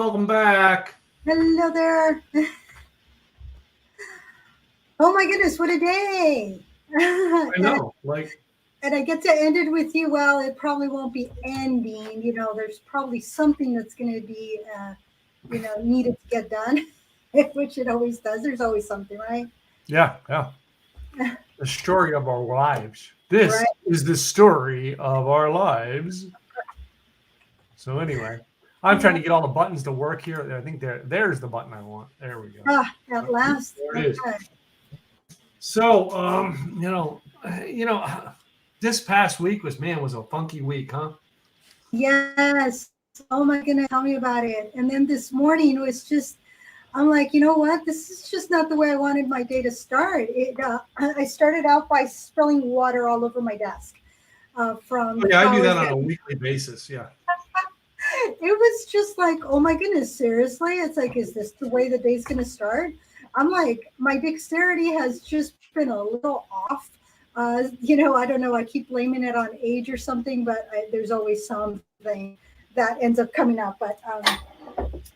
welcome back. Hello there. Oh my goodness, what a day. I and, know, like, and I get to end it with you. Well, it probably won't be ending. There's probably something that's going to be, needed to get done, which it always does. There's always something, right? yeah. The story of our lives. This Right. is the story of our lives. So anyway, I'm trying Yeah. to get all the buttons to work here. I think there's the button I want. There we go. At last. There it is. Okay. So, this past week was a funky week, huh? Yes. Oh my goodness. Tell me about it. And then this morning was just, I'm like, you know what? This is just not the way I wanted my day to start. I started out by spilling water all over my desk from Oh, the yeah, I do showers. that on a weekly basis. Yeah. It was just like, oh my goodness, seriously? It's like, is this the way the day's going to start? I'm like, my dexterity has just been a little off. I don't know. I keep blaming it on age or something, but there's always something that ends up coming up.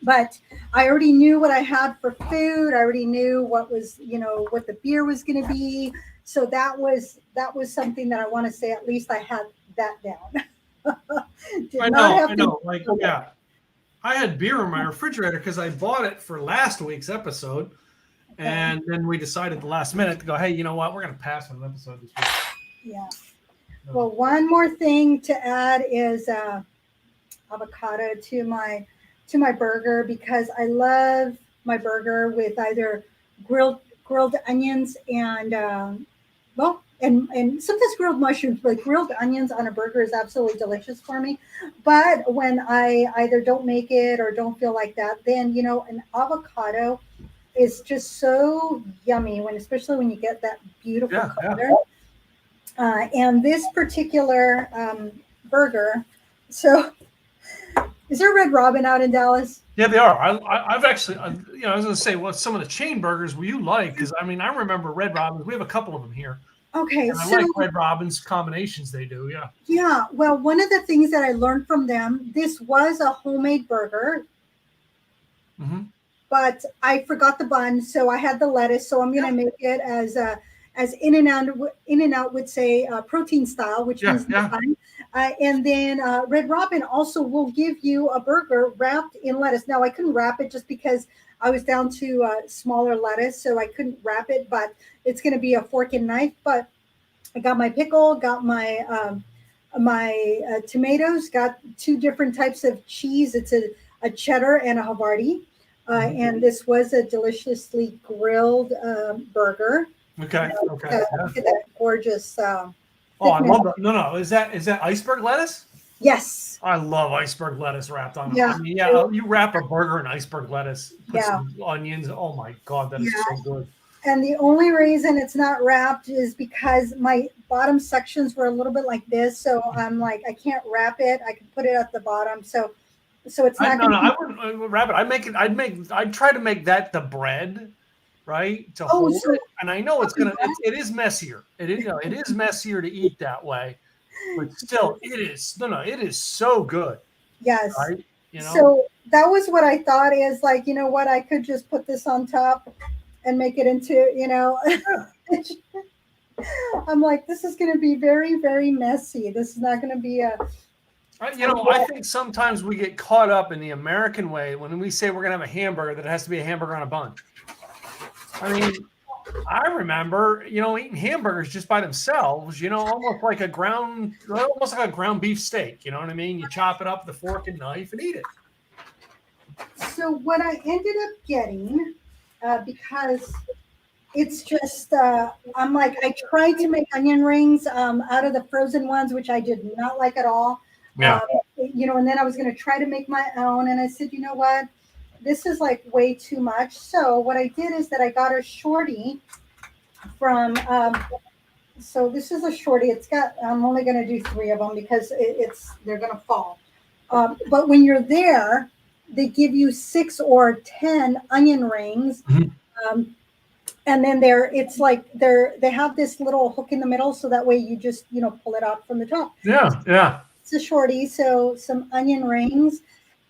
But I already knew what I had for food. I already knew what the beer was going to be. So that was something that I want to say at least I had that down. Did I not know, have I to. know. Like, yeah. I had beer in my refrigerator because I bought it for last week's episode. Okay. And then we decided the last minute to go, hey, you know what? We're going to pass on an episode this week. Yeah. So, Well, one more thing to add is avocado to my burger because I love my burger with either grilled onions and and sometimes grilled mushrooms, but grilled onions on a burger is absolutely delicious for me. But when I either don't make it or don't feel like that, then an avocado is just so yummy especially when you get that beautiful yeah. color. And this particular burger, so is there Red Robin out in Dallas? Yeah, they are. I've actually, I was going to say, what some of the chain burgers will you like? Because, I mean, I remember Red Robins. We have a couple of them here. Okay, And I so like Red Robins combinations they do. Yeah. yeah, well, one of the things that I learned from them, this was a homemade burger, Mm-hmm. but I forgot the bun, so I had the lettuce. So I'm gonna make it as In-N-Out would say protein style, which Yeah. means no bun. And then Red Robin also will give you a burger wrapped in lettuce. Now I couldn't wrap it just because I was down to smaller lettuce, so I couldn't wrap it. But it's gonna be a fork and knife. But I got my pickle, got my tomatoes, got two different types of cheese. It's a cheddar and a Havarti. Mm-hmm. And this was a deliciously grilled burger. Okay. Okay. Look at that gorgeous Oh, I thickness. love that. No. Is that iceberg lettuce? Yes. I love iceberg lettuce wrapped on. Yeah. I mean, yeah, you wrap a burger in iceberg lettuce, put Yeah. some onions. Oh my God, that is Yeah. so good. And the only reason it's not wrapped is because my bottom sections were a little bit like this. So I'm like, I can't wrap it. I can put it at the bottom. So it's not going to be. I wouldn't wrap it. I'd try to make that the bread, right, to Oh, hold so it. And I know it is messier. It is messier to eat that way, but still, it is so good, yes. right? So that was what I thought is like, you know what, I could just put this on top and make it into. I'm like, this is going to be very, very messy. This is not going to be a. I think sometimes we get caught up in the American way when we say we're gonna have a hamburger that it has to be a hamburger on a bun. I mean, I remember, eating hamburgers just by themselves, almost like a ground beef steak. You know what I mean? You chop it up with a fork and knife and eat it. So what I ended up getting, because it's just, I'm like, I tried to make onion rings out of the frozen ones, which I did not like at all. Yeah. And then I was going to try to make my own. And I said, you know what? This is like way too much. So what I did is that I got a shorty from, so this is a shorty. I'm only going to do 3 of them because they're going to fall. But when you're there, they give you 6 or 10 onion rings. Mm-hmm. And then they have this little hook in the middle. So that way you just, pull it out from the top. Yeah. It's a shorty. So some onion rings.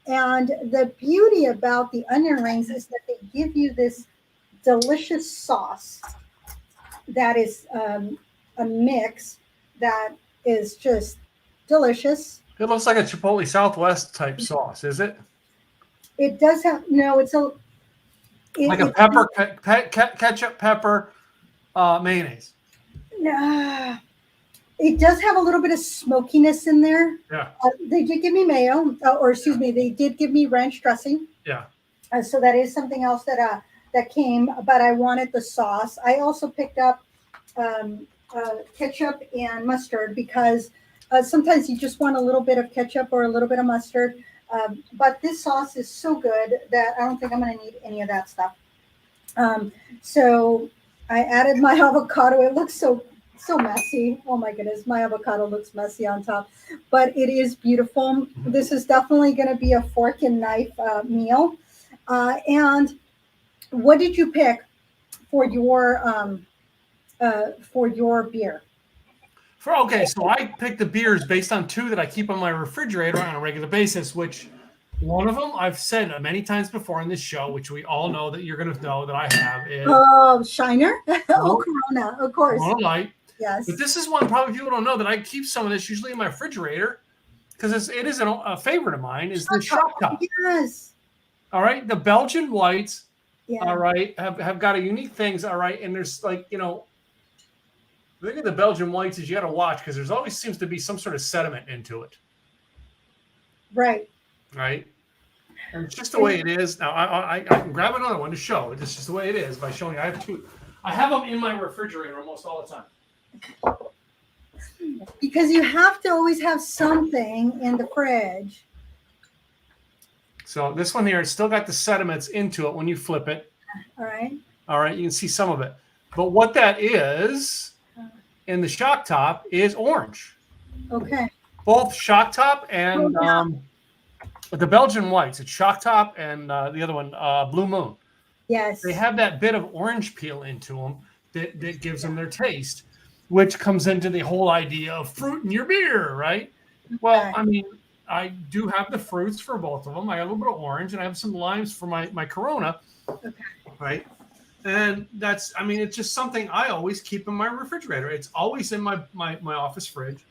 And the beauty about the onion rings is that they give you this delicious sauce that is a mix that is just delicious. It looks like a Chipotle Southwest type sauce, is it? It does have no. It's a Like a it, pepper, ketchup, pepper, mayonnaise. nah, it does have a little bit of smokiness in there. Yeah, They did give me mayo, or excuse me, they did give me ranch dressing. yeah. So that is something else that came. But I wanted the sauce. I also picked up ketchup and mustard because sometimes you just want a little bit of ketchup or a little bit of mustard. But this sauce is so good that I don't think I'm going to need any of that stuff. So I added my avocado. It looks so messy. Oh my goodness, my avocado looks messy on top, but it is beautiful. This is definitely going to be a fork and knife meal. And what did you pick for your beer? So I picked the beers based on two that I keep on my refrigerator on a regular basis, which one of them I've said many times before on this show, which we all know that you're going to know that I have is Oh, Shiner. Oh, Corona, of course. Corona Light. Yes. But this is one probably people don't know that I keep some of this usually in my refrigerator because it is a favorite of mine is the Shock Top. Yes. All right. The Belgian whites, Yeah. all right, have got a unique things. All right. And there's like, the thing of the Belgian whites is you got to watch because there's always seems to be some sort of sediment into it. Right. Right. And it's just the way it is. Now I can grab another one to show. It's just the way it is by showing I have two. I have them in my refrigerator almost all the time. Because you have to always have something in the fridge. So this one here, it's still got the sediments into it when you flip it. All right. All right, you can see some of it. But what that is in the Shock Top is orange. Okay. Both Shock Top and the Belgian whites. It's Shock Top and the other one, Blue Moon. Yes. They have that bit of orange peel into them that gives them their taste, which comes into the whole idea of fruit in your beer, right? Well, I mean, I do have the fruits for both of them. I have a little bit of orange and I have some limes for my Corona. Okay. Right. And it's just something I always keep in my refrigerator. It's always in my office fridge,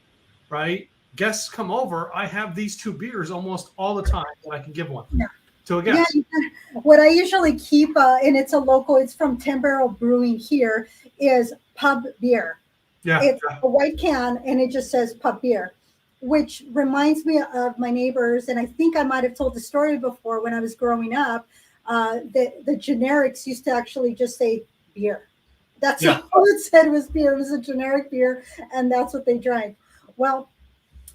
right? Guests come over. I have these two beers almost all the time that I can give one to a guest. Yeah, what I usually keep, and it's it's from 10 Barrel Brewing here, is pub beer. Yeah. It's a white can and it just says pub beer, which reminds me of my neighbors. And I think I might have told the story before when I was growing up. The generics used to actually just say beer. That's all it said was beer. It was a generic beer, and that's what they drank. Well,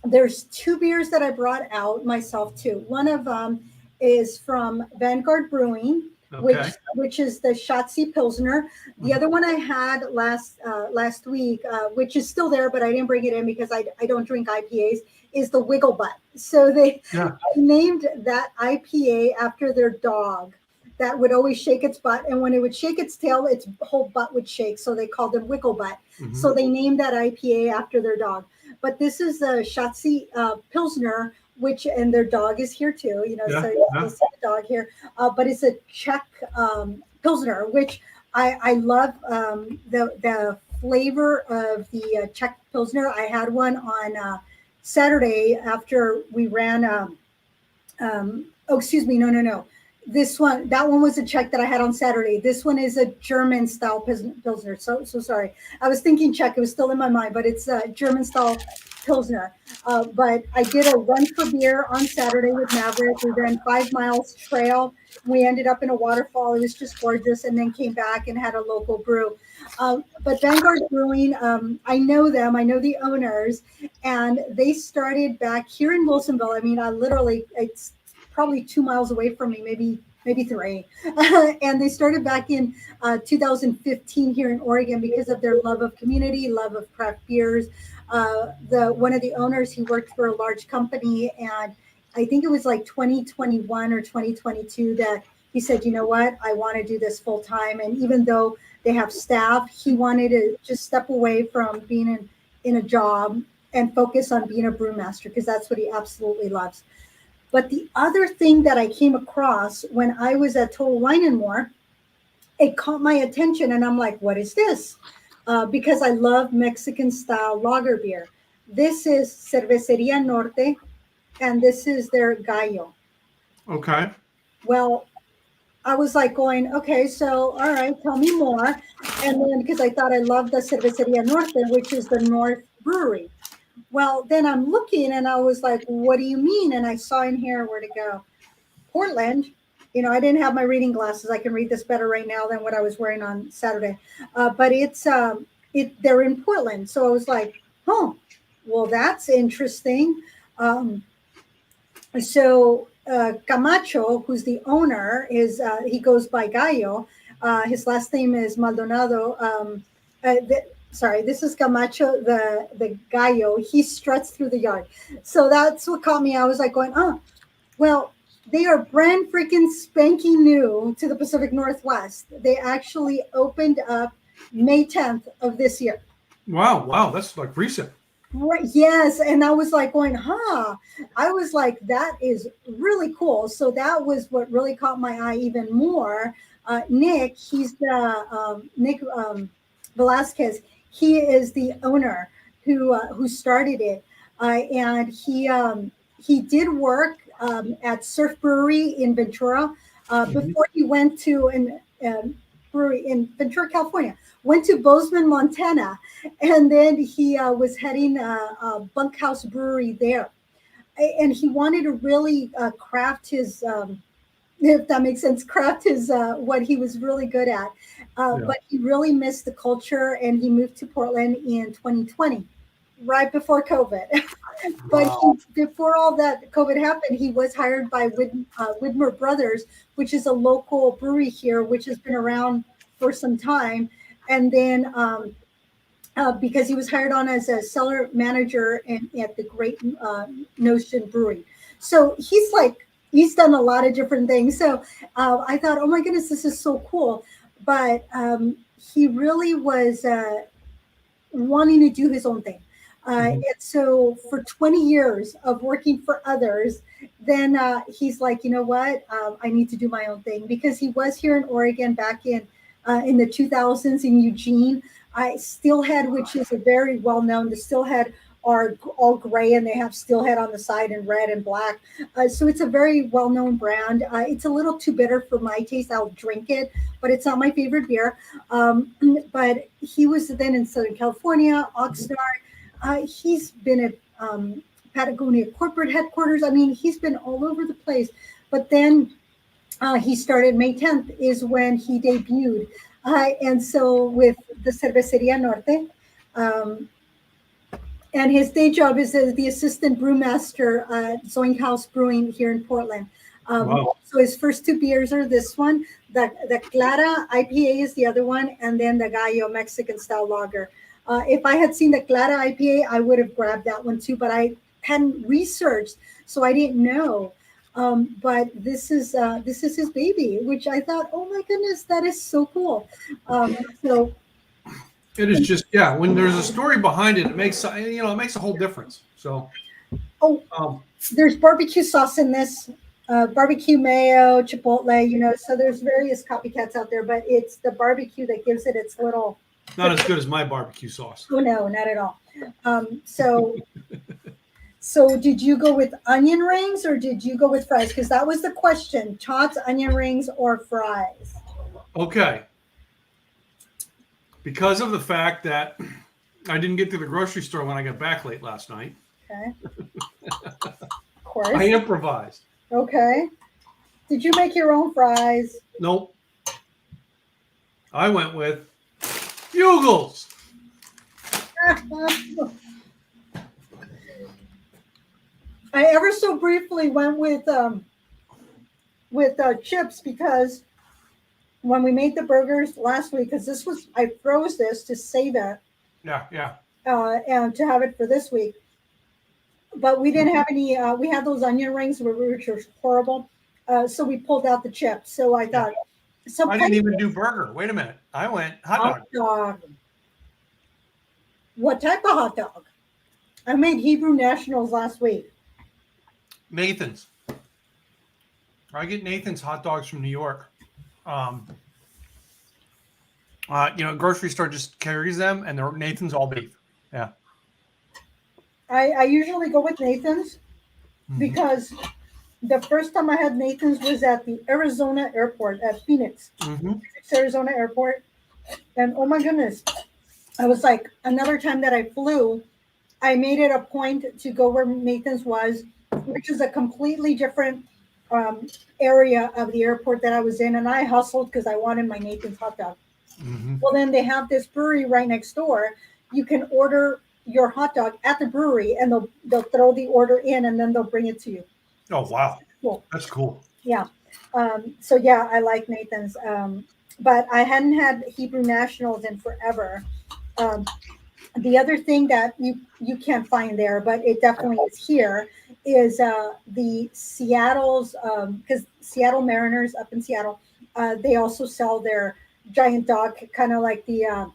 there's two beers that I brought out myself too. One of them is from Vanguard Brewing, which is the Shotzi Pilsner. The other one I had last week, which is still there, but I didn't bring it in because I don't drink IPAs, is the Wiggle Butt. So they named that IPA after their dog that would always shake its butt. And when it would shake its tail, its whole butt would shake. So they called it Wiggle Butt. Mm-hmm. So they named that IPA after their dog. But this is a Shotzi Pilsner, and their dog is here too, so you see the dog here. But it's a Czech Pilsner, which I love the flavor of the Czech Pilsner. I had one on Saturday after we ran. No. That one was a Czech that I had on Saturday. This one is a German style Pilsner. So sorry. I was thinking Czech. It was still in my mind, but it's a German style Pilsner. But I did a run for beer on Saturday with Maverick. We ran 5 miles trail. We ended up in a waterfall. It was just gorgeous. And then came back and had a local brew. But Vanguard Brewing, I know them. I know the owners. And they started back here in Wilsonville. I mean, it's probably 2 miles away from me, maybe 3. And they started back in 2015 here in Oregon because of their love of community, love of craft beers. One of the owners, he worked for a large company, and I think it was like 2021 or 2022 that he said, you know what, I want to do this full time. And even though they have staff, he wanted to just step away from being in a job and focus on being a brewmaster because that's what he absolutely loves. But the other thing that I came across when I was at Total Wine and More, it caught my attention, and I'm like, what is this? Because I love Mexican style lager beer. This is Cerveceria Norte, and this is their Gallo. Okay. Well, I was like going, okay, so all right, tell me more. And then because I thought I loved the Cerveceria Norte, which is the North Brewery. Well, then I'm looking and I was like, what do you mean? And I saw in here where to go. Portland, I didn't have my reading glasses. I can read this better right now than what I was wearing on Saturday. But they're in Portland. So I was like, oh, well, that's interesting. Camacho, who's the owner, he goes by Gallo. His last name is Maldonado. This is Camacho, the Gallo. He struts through the yard. So that's what caught me. I was like going, oh, well, they are brand freaking spanking new to the Pacific Northwest. They actually opened up May 10th of this year. Wow. That's like recent. Right. Yes. And I was like going, I was like, that is really cool. So that was what really caught my eye even more. Nick, he's the Nick Velasquez. He is the owner who started it. And he did work at Surf Brewery in Ventura before he went to an brewery in Ventura, California. Went to Bozeman, Montana, and then he was heading a bunkhouse brewery there. And he wanted to really craft his, if that makes sense, craft his what he was really good at. But he really missed the culture, and he moved to Portland in 2020, right before COVID. But before all that COVID happened, he was hired by Widmer Brothers, which is a local brewery here, which has been around for some time. And then because he was hired on as a cellar manager at the Great Notion Brewery. So he's done a lot of different things. So I thought, oh my goodness, this is so cool. But he really was wanting to do his own thing. And so for 20 years of working for others, then he's like, you know what, I need to do my own thing, because he was here in Oregon back in the 2000s in Eugene. Steelhead, which is a very well-known, the Steelhead are all gray and they have Steelhead on the side in red and black. So it's a very well-known brand. It's a little too bitter for my taste. I'll drink it, but it's not my favorite beer. But he was then in Southern California, Oxnard. He's been at Patagonia corporate headquarters. I mean, he's been all over the place. But then he started May 10th is when he debuted. And so with the Cerveceria Norte, and his day job is as the assistant brewmaster at Zoink House Brewing here in Portland. So his first two beers are this one, the Clara IPA is the other one, and then the Gallo Mexican style lager. If I had seen the Clara IPA, I would have grabbed that one too, but I hadn't researched, so I didn't know. But this is his baby, which I thought, oh my goodness, that is so cool. So it is just, when there's a story behind it, it makes it makes a whole difference. So there's barbecue sauce in this, barbecue mayo, chipotle, so there's various copycats out there, but it's the barbecue that gives it its little. Not as good as my barbecue sauce. Oh no, not at all. So did you go with onion rings or did you go with fries? Because that was the question: tots, onion rings, or fries? Okay. Because of the fact that I didn't get to the grocery store when I got back late last night. Okay. Of course. I improvised. Okay. Did you make your own fries? Nope. I went with Bugles. I ever so briefly went with chips, because when we made the burgers last week, because I froze this to save it. Yeah. And to have it for this week. But we didn't have any, we had those onion rings, which are horrible. So we pulled out the chips. So I thought. I didn't even do burger. Wait a minute. I went hot dog. What type of hot dog? I made Hebrew Nationals last week. Nathan's. I get Nathan's hot dogs from New York. Grocery store just carries them, and they're Nathan's all beef. Yeah. I usually go with Nathan's because the first time I had Nathan's was at the Arizona airport at Phoenix, Arizona airport. And oh my goodness, I was like, another time that I flew, I made it a point to go where Nathan's was, which is a completely different area of the airport that I was in. And I hustled because I wanted my Nathan's hot dog. Well, then they have this brewery right next door. You can order your hot dog at the brewery, and they'll throw the order in, and then they'll bring it to you. Oh, wow. Cool. That's cool. Yeah. So yeah, I like Nathan's. But I hadn't had Hebrew Nationals in forever. The other thing that you can't find there, but it definitely is here, is the Seattle's, because Seattle Mariners up in Seattle, they also sell their giant dog, kind of like the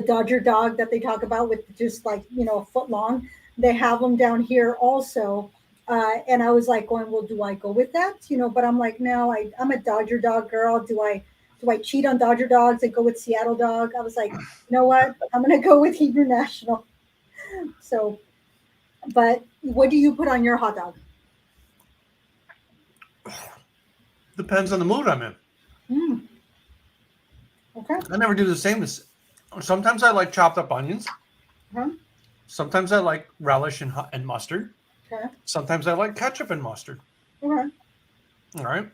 Dodger dog that they talk about with just like, a foot long. They have them down here also. And I was like going, well, do I go with that? But I'm like, no, I'm a Dodger dog girl. Do I cheat on Dodger dogs and go with Seattle dog? I was like, you know what? I'm going to go with Hebrew National. So, but what do you put on your hot dog? Depends on the mood I'm in. Okay. I never do the same. Sometimes I like chopped up onions. Sometimes I like relish and mustard. Okay. Sometimes I like ketchup and mustard. Okay. All right.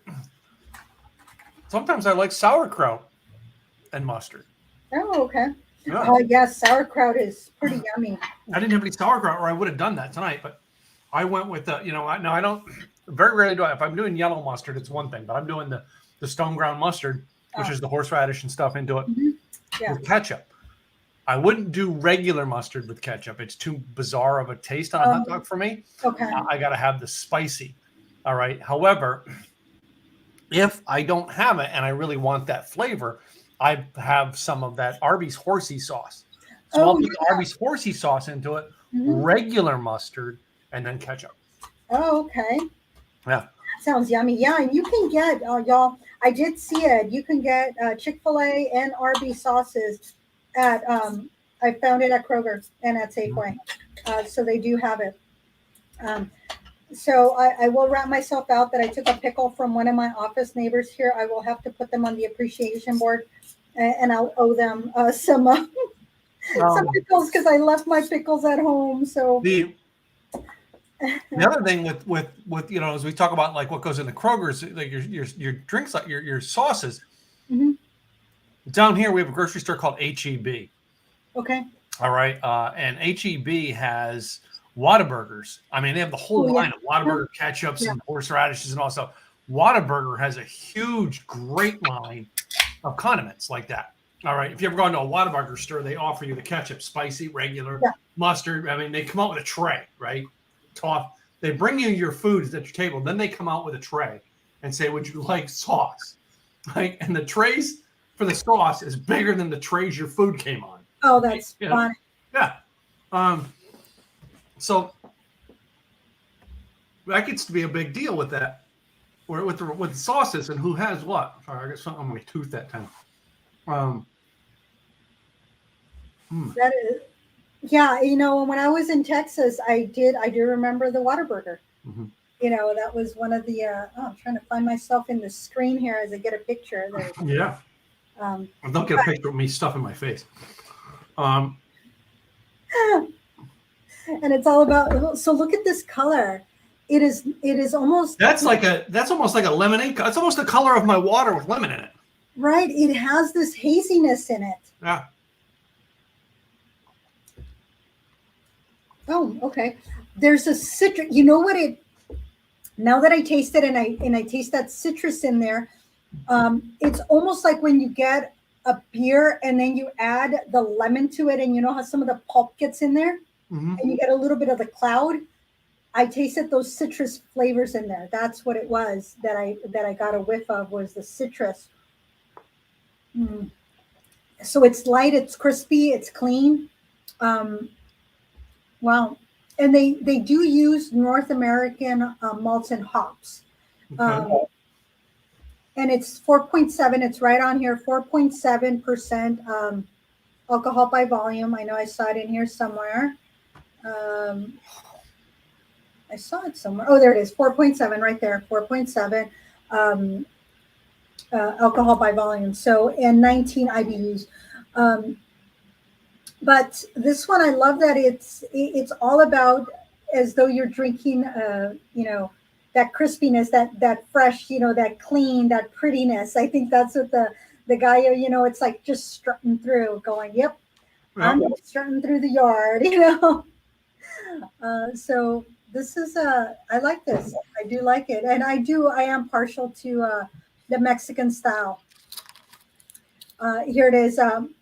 Sometimes I like sauerkraut and mustard. Oh, okay. Yeah. Yes, sauerkraut is pretty yummy. I didn't have any sauerkraut, or I would have done that tonight. But I went with I don't. Very rarely do I. If I'm doing yellow mustard, it's one thing. But I'm doing the stone ground mustard, which is the horseradish and stuff into it with ketchup. I wouldn't do regular mustard with ketchup. It's too bizarre of a taste on a hot dog for me. Okay. I got to have the spicy. All right. However, if I don't have it and I really want that flavor, I have some of that Arby's horsey sauce. So I'll put Arby's horsey sauce into it, regular mustard, and then ketchup. Oh, okay. Yeah. That sounds yummy. Yeah, and you can get, y'all, I did see it. You can get Chick-fil-A and Arby's sauces at, I found it at Kroger and at Safeway. So they do have it. So I will wrap myself out that I took a pickle from one of my office neighbors here. I will have to put them on the appreciation board, and I'll owe them some pickles because I left my pickles at home. So the other thing with as we talk about like what goes in the Kroger's, like your drinks, like your sauces. Down here we have a grocery store called HEB. Okay. All right, and HEB has Whataburgers. I mean, they have the whole line of Whataburger ketchups and horseradishes and all. So Whataburger has a huge, great line of condiments like that. All right. If you ever go into a Whataburger store, they offer you the ketchup, spicy, regular, mustard. I mean, they come out with a tray, right? They bring you your foods at your table. Then they come out with a tray and say, would you like sauce? Right? And the trays for the sauce is bigger than the trays your food came on. Oh, that's fun. Yeah. So that gets to be a big deal with that, or with sauces and who has what. Sorry, I got something on my tooth that time. That is, yeah. When I was in Texas, I do remember the Whataburger. That was one of the. I'm trying to find myself in the screen here as I get a picture. Yeah. Don't get a picture of me stuffing my face. And it's all about. So look at this color. It is almost. That's almost like a lemonade. It's almost the color of my water with lemon in it. Right. It has this haziness in it. Yeah. Oh, okay. There's a citrus. You know what it? Now that I taste it and I taste that citrus in there, it's almost like when you get a beer and then you add the lemon to it, and you know how some of the pulp gets in there, and you get a little bit of the cloud. I tasted those citrus flavors in there. That's what it was that I got a whiff of, was the citrus. So it's light, it's crispy, it's clean. Wow. And they do use North American malts and hops, And it's 4.7. It's right on here, 4.7% alcohol by volume. I know I saw it in here somewhere. I saw it somewhere. Oh, there it is, 4.7 right there, 4.7 alcohol by volume. So, and 19 IBUs. But this one, I love that it's all about as though you're drinking, that crispiness, that fresh, that clean, that prettiness. I think that's what the guy, it's like just strutting through, going, "Yep, I'm strutting through the yard," So this is I like this. I do like it, and I am partial to the Mexican style. Here it is.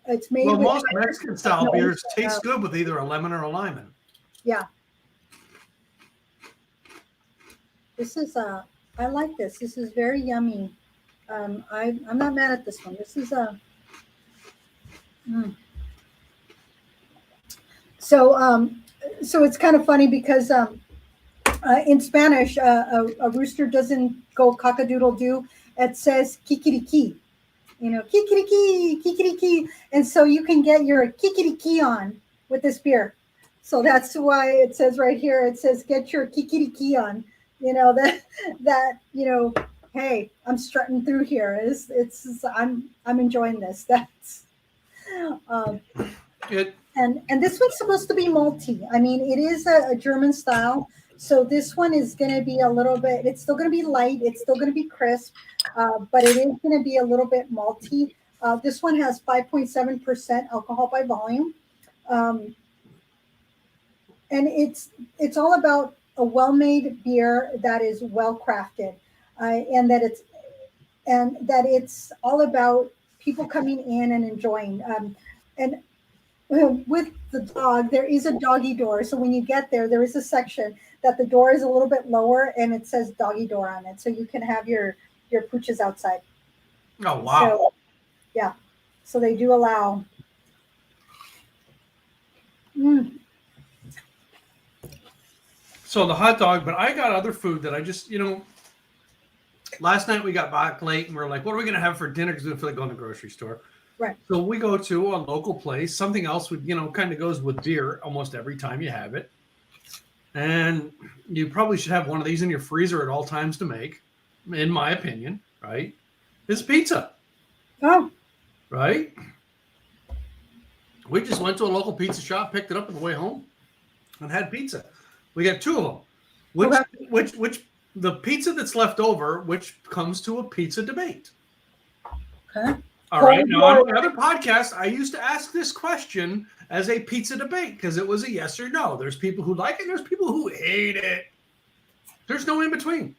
It's made. Well, most Mexican style beers taste good with either a lemon or a lime. Yeah. This is I like this. This is very yummy. I'm not mad at this one. This is So it's kind of funny because in Spanish, a rooster doesn't go cock-a-doodle-doo. It says kikiriki. Kikiriki, kikiriki. And so you can get your kikiriki on with this beer. So that's why it says right here, it says, get your kikiriki on. Hey, I'm strutting through here. I'm enjoying this. That's and this one's supposed to be malty. I mean, it is a German style. So this one is going to be a little bit, it's still going to be light. It's still going to be crisp, but it is going to be a little bit malty. This one has 5.7% alcohol by volume. And it's all about a well-made beer that is well-crafted, and that it's all about people coming in and enjoying. And with the dog, there is a doggy door. So when you get there, there is a section that the door is a little bit lower, and it says doggy door on it, so you can have your pooches outside. Oh wow! So, yeah, so they do allow. So the hot dog, but I got other food that I just, last night we got back late and we're like, what are we going to have for dinner? Because we didn't feel like going to the grocery store. Right. So we go to a local place. Something else would, kind of goes with beer almost every time you have it. And you probably should have one of these in your freezer at all times to make, in my opinion, right? Is pizza. Oh. Right? We just went to a local pizza shop, picked it up on the way home, and had pizza. We got two of them. Which the pizza that's left over, which comes to a pizza debate. Okay. All right. Now, on another podcast, I used to ask this question as a pizza debate because it was a yes or no. There's people who like it. There's people who hate it. There's no in between.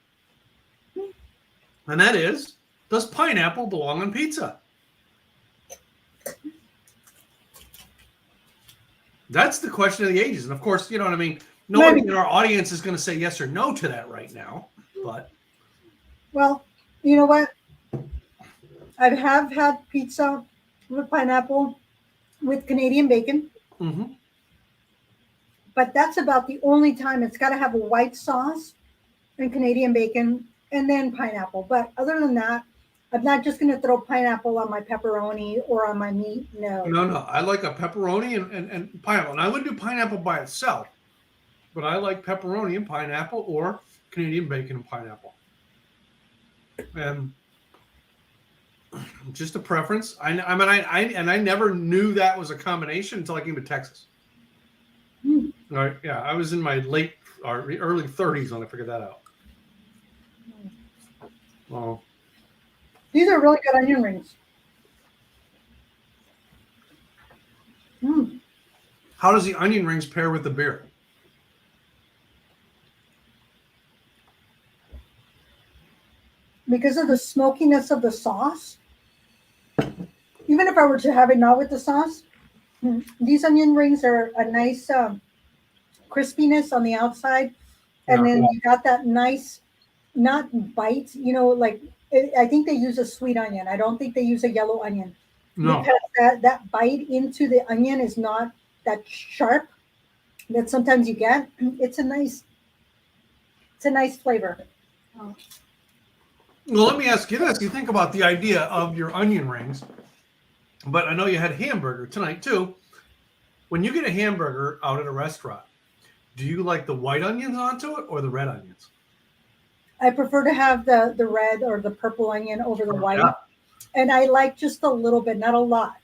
And that is, does pineapple belong on pizza? That's the question of the ages. And of course, you know what I mean? Nobody in our audience is going to say yes or no to that right now. But well, you know what? I have had pizza with pineapple with Canadian bacon. Mm-hmm. But that's about the only time. It's got to have a white sauce and Canadian bacon and then pineapple. But other than that, I'm not just going to throw pineapple on my pepperoni or on my meat. No. No. I like a pepperoni and pineapple. And I wouldn't do pineapple by itself. But I like pepperoni and pineapple or Canadian bacon and pineapple. And just a preference. I never knew that was a combination until I came to Texas. All right, yeah, I was in my late or early 30s when I figured that out. Well, these are really good onion rings. How does the onion rings pair with the beer? Because of the smokiness of the sauce. Even if I were to have it not with the sauce, these onion rings are a nice crispiness on the outside. And then you got that nice, not bite, I think they use a sweet onion. I don't think they use a yellow onion. No. Because that bite into the onion is not that sharp that sometimes you get. It's a nice flavor. Well, let me ask you this. You think about the idea of your onion rings, but I know you had hamburger tonight too. When you get a hamburger out at a restaurant, do you like the white onions onto it or the red onions? I prefer to have the red or the purple onion over the white. Yeah. And I like just a little bit, not a lot.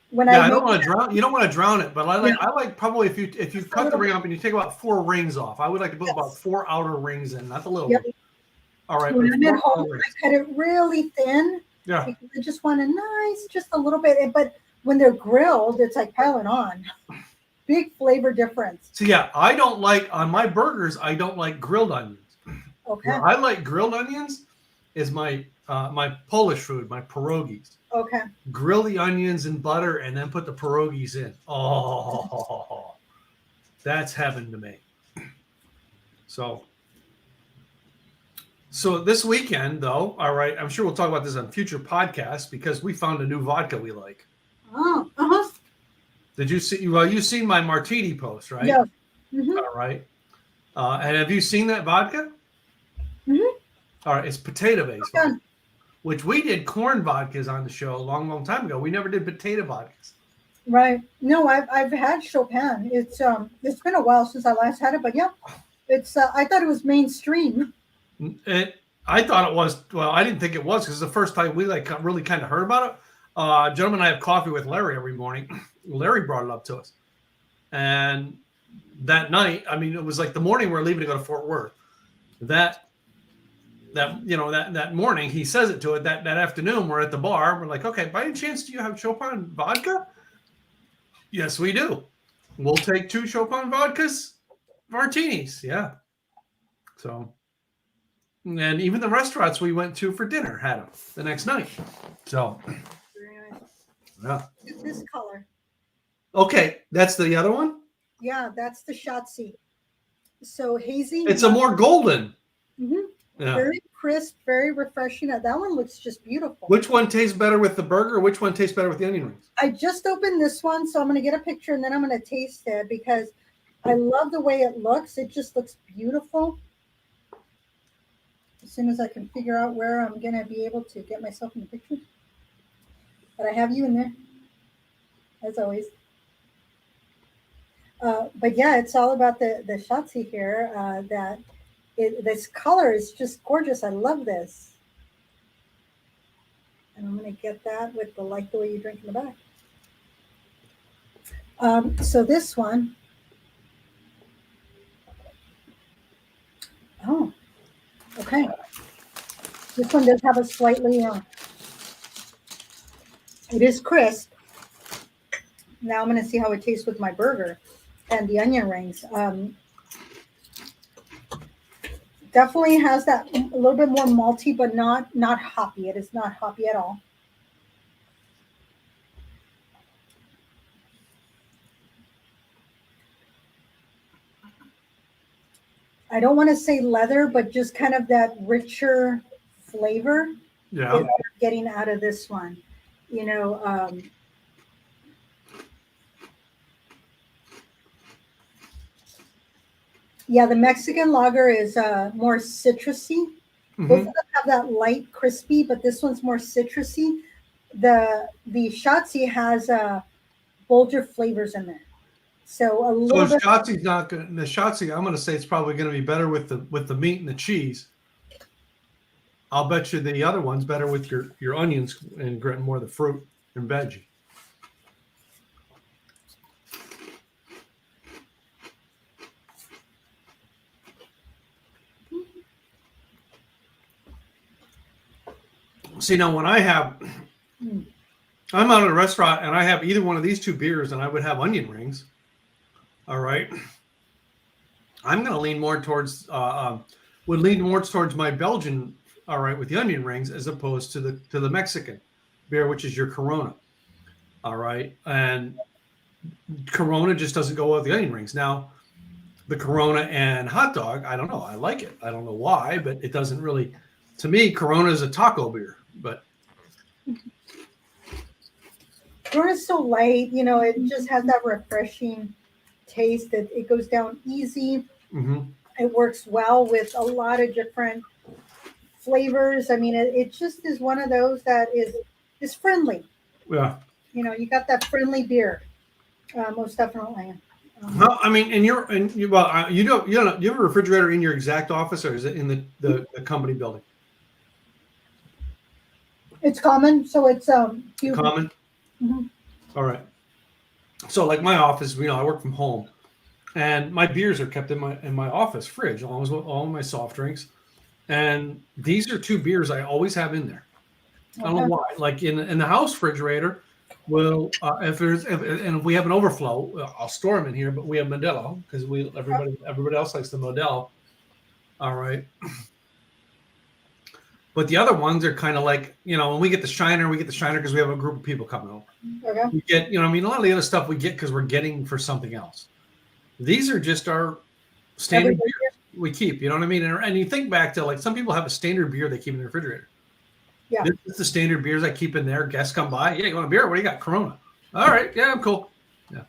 When Yeah, I I don't make want to drown. You don't want to drown it, but I like. Yeah. I like probably if you Just a cut the little ring bit. up and you take about 4 rings off. I would like to put about Yes. 4 outer rings in, not the little Yep. one. All right, When but I'm at 4 home, outer rings. I cut it really thin Yeah. because I just want a nice, just a little bit. But when they're grilled, it's like piling on. Big flavor difference. So yeah, I don't like on my burgers. I don't like grilled onions. Okay. Where I like grilled onions is my my Polish food, my pierogies. Okay. Grill the onions in butter and then put the pierogies in. Oh, that's heaven to me. So this weekend, though, all right, I'm sure we'll talk about this on future podcasts because we found a new vodka we like. Oh, uh-huh. Did you see? Well, you've seen my martini post, right? Yeah. Mm-hmm. All right. And have you seen that vodka? Mm-hmm. All right, it's potato-based, Okay. vodka, which we did corn vodkas on the show a long, long time ago. We never did potato vodkas. Right. No, I've had Chopin. It's been a while since I last had it, but yeah, it's I thought it was mainstream. I thought it was. Well, I didn't think it was because the first time we really kind of heard about it. Gentlemen, I have coffee with Larry every morning. Larry brought it up to us, and that night, I mean, it was like the morning we're leaving to go to Fort Worth. That morning he says it to it. That afternoon we're at the bar. We're like, okay, by any chance do you have Chopin vodka? Yes, we do. We'll take 2 Chopin vodkas, martinis. Yeah. So. And even the restaurants we went to for dinner had them the next night. So, Very nice. yeah. It's this color. Okay, that's the other one? Yeah, that's the Shotzi. So hazy. It's a more golden. Mhm. Yeah. Very crisp, very refreshing. That one looks just beautiful. Which one tastes better with the burger? Which one tastes better with the onion rings? I just opened this one, so I'm going to get a picture and then I'm going to taste it because I love the way it looks. It just looks beautiful. As soon as I can figure out where I'm going to be able to get myself in the picture. But I have you in there, as always. But yeah, it's all about the Shotzi here. This color is just gorgeous. I love this. And I'm going to get that with the Like the Way You Drink in the back. So this one. Oh, okay. This one does have a slightly, it is crisp. Now I'm going to see how it tastes with my burger and the onion rings. Definitely has that a little bit more malty, but not hoppy. It is not hoppy at all. I don't want to say leather, but just kind of that richer flavor Yeah. that I'm getting out of this one. You know, yeah, the Mexican lager is more citrusy. Mhm. Both of them have that light crispy, but this one's more citrusy. The Shotzi has bolder flavors in there. So a So little bit. Shotzi's not good. The Shotzi, I'm going to say it's probably going to be better with the meat and the cheese. I'll bet you the other one's better with your onions and getting more of the fruit and veggie. See, now when I'm out at a restaurant and I have either one of these 2 beers and I would have onion rings. All right. I'm going to lean more towards, towards my Belgian, all right, with the onion rings as opposed to the Mexican beer, which is your Corona. All right. And Corona just doesn't go well with the onion rings. Now, the Corona and hot dog, I don't know. I like it. I don't know why, but it doesn't really, to me, Corona is a taco beer, but. Corona's so light, you know, it just has that refreshing taste that it goes down easy. Mm-hmm. It works well with a lot of different flavors. I mean, it just is one of those that is friendly. Yeah. You know, you got that friendly beer, most definitely. Well, I mean, you have a refrigerator in your exact office, or is it in the company building? It's common, so it's cube. Common. Mhm. All right. So, like my office, I work from home, and my beers are kept in my office fridge, along with all my soft drinks. And these are two beers I always have in there. I don't know Okay. why. Like in the house refrigerator, if we have an overflow, I'll store them in here. But we have Modelo because everybody else likes the Modelo. All right. But the other ones are kind of like, when we get the Shiner because we have a group of people coming over. Okay. We get, a lot of the other stuff we get because we're getting for something else. These are just our standard beers we keep. You know what I mean? And you think back to, like, some people have a standard beer they keep in the refrigerator. Yeah. This is the standard beers I keep in there. Guests come by. Yeah, you want a beer? What do you got? Corona. All right. Yeah, I'm cool. Yeah.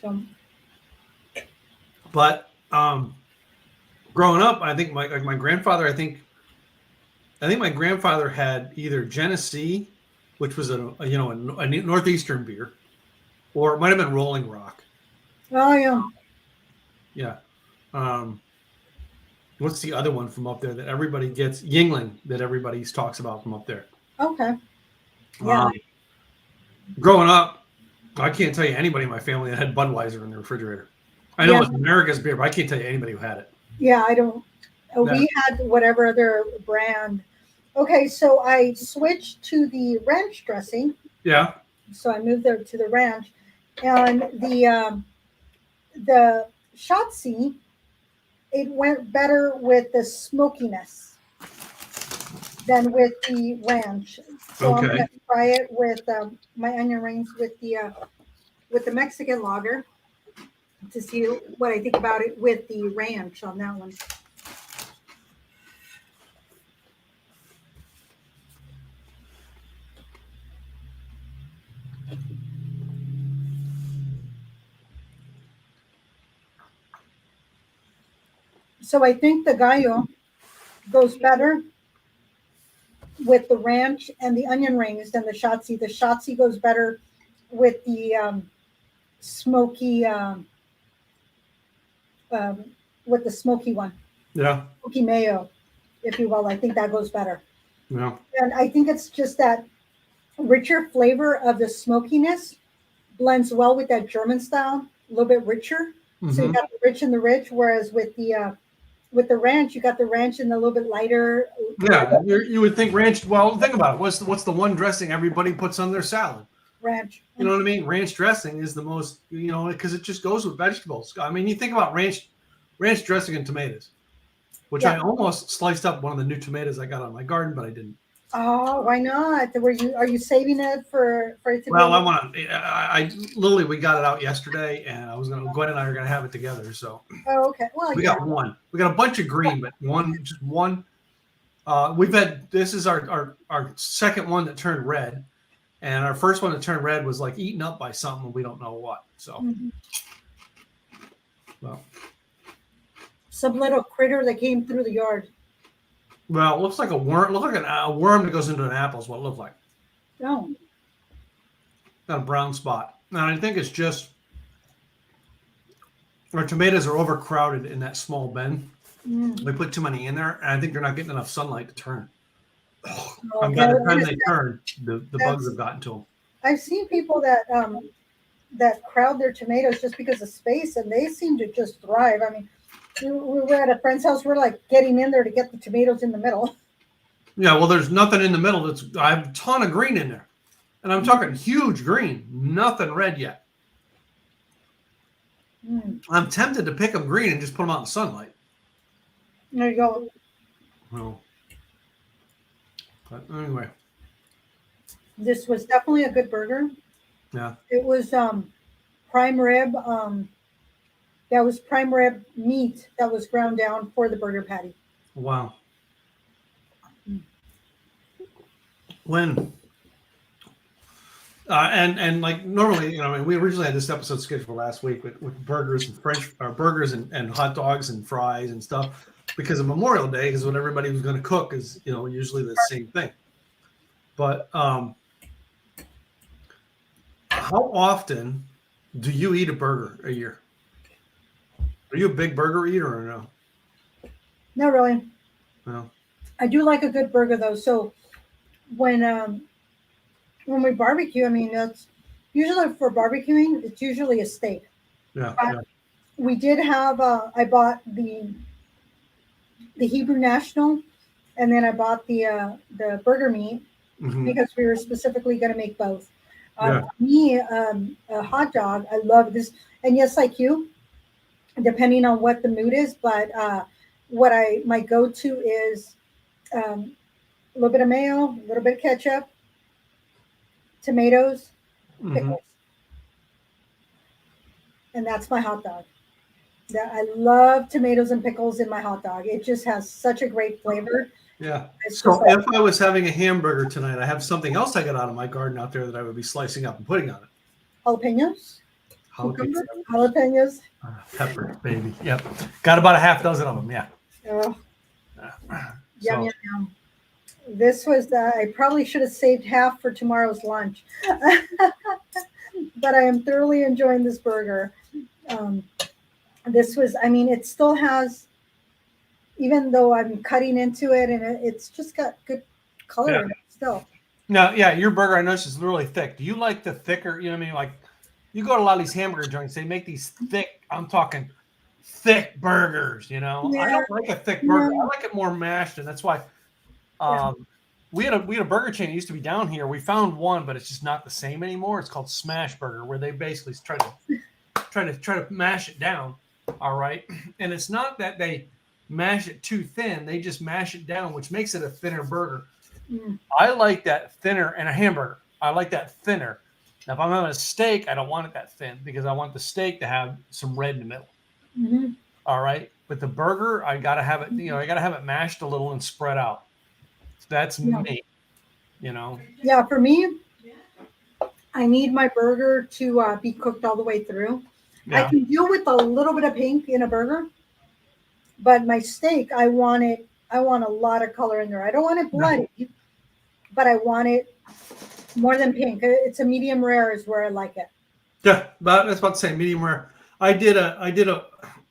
So, But growing up, I think my grandfather, I think my grandfather had either Genesee, which was a northeastern beer, or it might have been Rolling Rock. oh yeah. Yeah. What's the other one from up there that everybody gets? Yingling, that everybody talks about from up there. Okay. Yeah. Growing up, I can't tell you anybody in my family that had Budweiser in the refrigerator. I know it's America's beer, but I can't tell you anybody who had it. Yeah, I don't. We had whatever other brand. Okay, so I switched to the ranch dressing. Yeah. So I moved there to the ranch, and the Shotzi, it went better with the smokiness than with the ranch. So I'm gonna try it with my onion rings with the Mexican lager to see what I think about it with the ranch on that one. So I think the Gallo goes better with the ranch and the onion rings than the Shotzi. The Shotzi goes better with the smoky, with the smoky one. Yeah. Smoky mayo, if you will. I think that goes better. Yeah. And I think it's just that richer flavor of the smokiness blends well with that German style, a little bit richer. Mm-hmm. So you got the rich and the rich, whereas with the ranch, you got the ranch and a little bit lighter. Yeah, you would think ranch. Well, think about it. What's the one dressing everybody puts on their salad? Ranch. You know what I mean? Ranch dressing is the most, because it just goes with vegetables. I mean, you think about ranch dressing and tomatoes, which I almost sliced up one of the new tomatoes I got on my garden, but I didn't. Oh, why not? Are you saving it for it to? Well, I literally, we got it out yesterday, and Gwen and I are gonna have it together. So. Oh, okay. Well, we got one. We got a bunch of green, but just one. This is our second one that turned red, and our first one that turned red was like eaten up by something we don't know what. So, well, some little critter that came through the yard. Well, it looks like a worm. Look like a worm that goes into an apple is what it looked like. Oh. Got a brown spot. And I think it's just our tomatoes are overcrowded in that small bin. We put too many in there, and I think they're not getting enough sunlight to turn. And by the time they turn, the bugs have gotten to them. I've seen people that crowd their tomatoes just because of space, and they seem to just thrive. I mean, we were at a friend's house. We're like getting in there to get the tomatoes in the middle. Yeah, well, there's nothing in the middle. I have a ton of green in there, and I'm talking huge green. Nothing red yet. I'm tempted to pick them green and just put them out in the sunlight. There you go. Well, but anyway, this was definitely a good burger. Yeah, it was prime rib. That was prime rib meat that was ground down for the burger patty. Wow. When And like normally, I mean, we originally had this episode scheduled for last week with burgers and burgers and hot dogs and fries and stuff because of Memorial Day, because what everybody was going to cook is usually the same thing. But how often do you eat a burger a year? Are you a big burger eater or no? Not really. No. I do like a good burger though. So when we barbecue, I mean that's usually for barbecuing. It's usually a steak. Yeah. We did have. I bought the Hebrew National, and then I bought the burger meat because we were specifically going to make both. Me, a hot dog. I love this, and yes, like you, depending on what the mood is. But my go-to is a little bit of mayo, a little bit of ketchup, tomatoes, pickles, and that's my hot dog. I love tomatoes and pickles in my hot dog. It just has such a great flavor. Yeah. So if I was having a hamburger tonight, I have something else I got out of my garden out there that I would be slicing up and putting on it. Jalapenos. Jalapenos. Pepper, baby. Yep. Got about a half dozen of them. Yeah. Oh. Yum. This was, I probably should have saved half for tomorrow's lunch. But I am thoroughly enjoying this burger. This was, I mean, it still has, even though I'm cutting into it, and it's just got good color in it still. No, yeah, your burger, I noticed, is really thick. Do you like the thicker, you know what I mean? Like, you go to a lot of these hamburger joints, they make these thick, I'm talking thick burgers, Yeah. I don't like a thick burger. I like it more mashed, and that's why we had a burger chain that used to be down here. We found one, but it's just not the same anymore. It's called Smash Burger, where they basically try to mash it down. All right. And it's not that they mash it too thin. They just mash it down, which makes it a thinner burger. I like that thinner, and a hamburger. I like that thinner. Now, if I'm having a steak, I don't want it that thin because I want the steak to have some red in the middle. All right. But the burger, I got to have it, I got to have it mashed a little and spread out. That's me, Yeah. For me, I need my burger to be cooked all the way through. Yeah. I can deal with a little bit of pink in a burger, but my steak, I want a lot of color in there. I don't want it bloody, but I want it more than pink. It's a medium rare is where I like it. Yeah, that's about the same, medium rare. I did a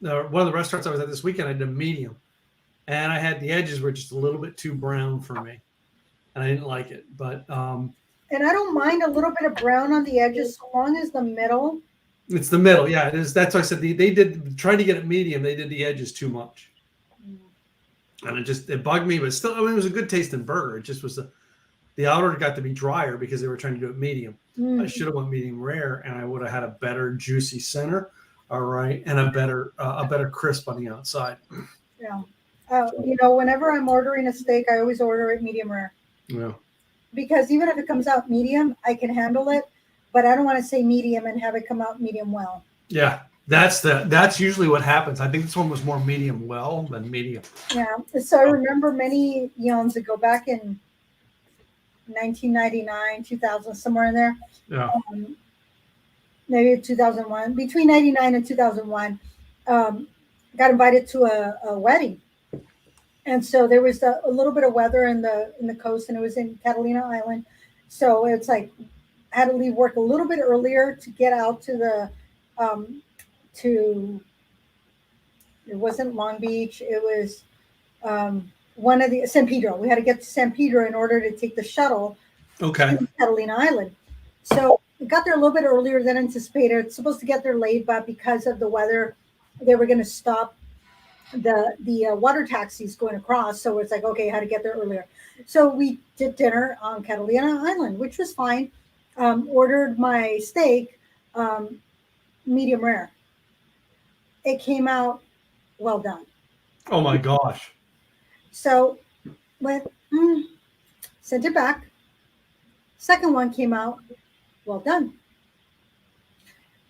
one of the restaurants I was at this weekend, I did a medium, and I had the edges were just a little bit too brown for me, and I didn't like it. But and I don't mind a little bit of brown on the edges so long as the middle. It's the middle, yeah. It is. That's why I said they did trying to get it medium. They did the edges too much, and it bugged me. But still, I mean, it was a good tasting burger. It just was the outer got to be drier because they were trying to do it medium. I should have went medium rare, and I would have had a better juicy center, all right, and a better crisp on the outside. Yeah, whenever I'm ordering a steak, I always order it medium rare. Yeah, because even if it comes out medium, I can handle it. But I don't want to say medium and have it come out medium well. Yeah, that's usually what happens. I think this one was more medium well than medium. Yeah. So I remember many eons ago, back in 1999, 2000, somewhere in there. Yeah. Maybe 2001. Between 99 and 2001, got invited to a wedding, and so there was a little bit of weather in the coast, and it was in Catalina Island. So it's like, had to leave work a little bit earlier to get out to the it wasn't Long Beach, it was one of the San Pedro. We had to get to San Pedro in order to take the shuttle to Catalina Island. So we got there a little bit earlier than anticipated. It's supposed to get there late, but because of the weather, they were going to stop the water taxis going across. So it's like, okay, how to get there earlier. So we did dinner on Catalina Island, which was fine. Ordered my steak medium rare. It came out well done. Oh my gosh. So went, sent it back. Second one came out well done.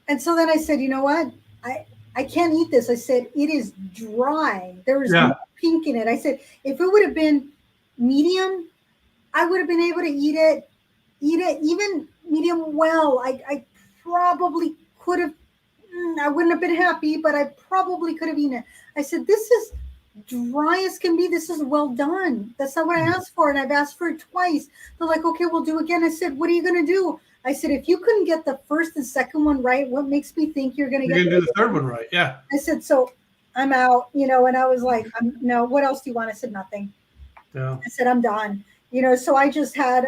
And so then I said, you know what? I can't eat this. I said, it is dry. There was no pink in it. I said, if it would have been medium, I would have been able to eat it even medium well. I probably could have, I wouldn't have been happy, but I probably could have eaten it. I said, this is dry as can be. This is well done. That's not what I asked for. And I've asked for it twice. They're like, okay, we'll do it again. I said, what are you going to do? I said, if you couldn't get the first and second one right, what makes me think you're going to You're get gonna do the third one right. Yeah. I said, so I'm out, and I was like, no, what else do you want? I said, nothing. Yeah. I said, I'm done. So I just had,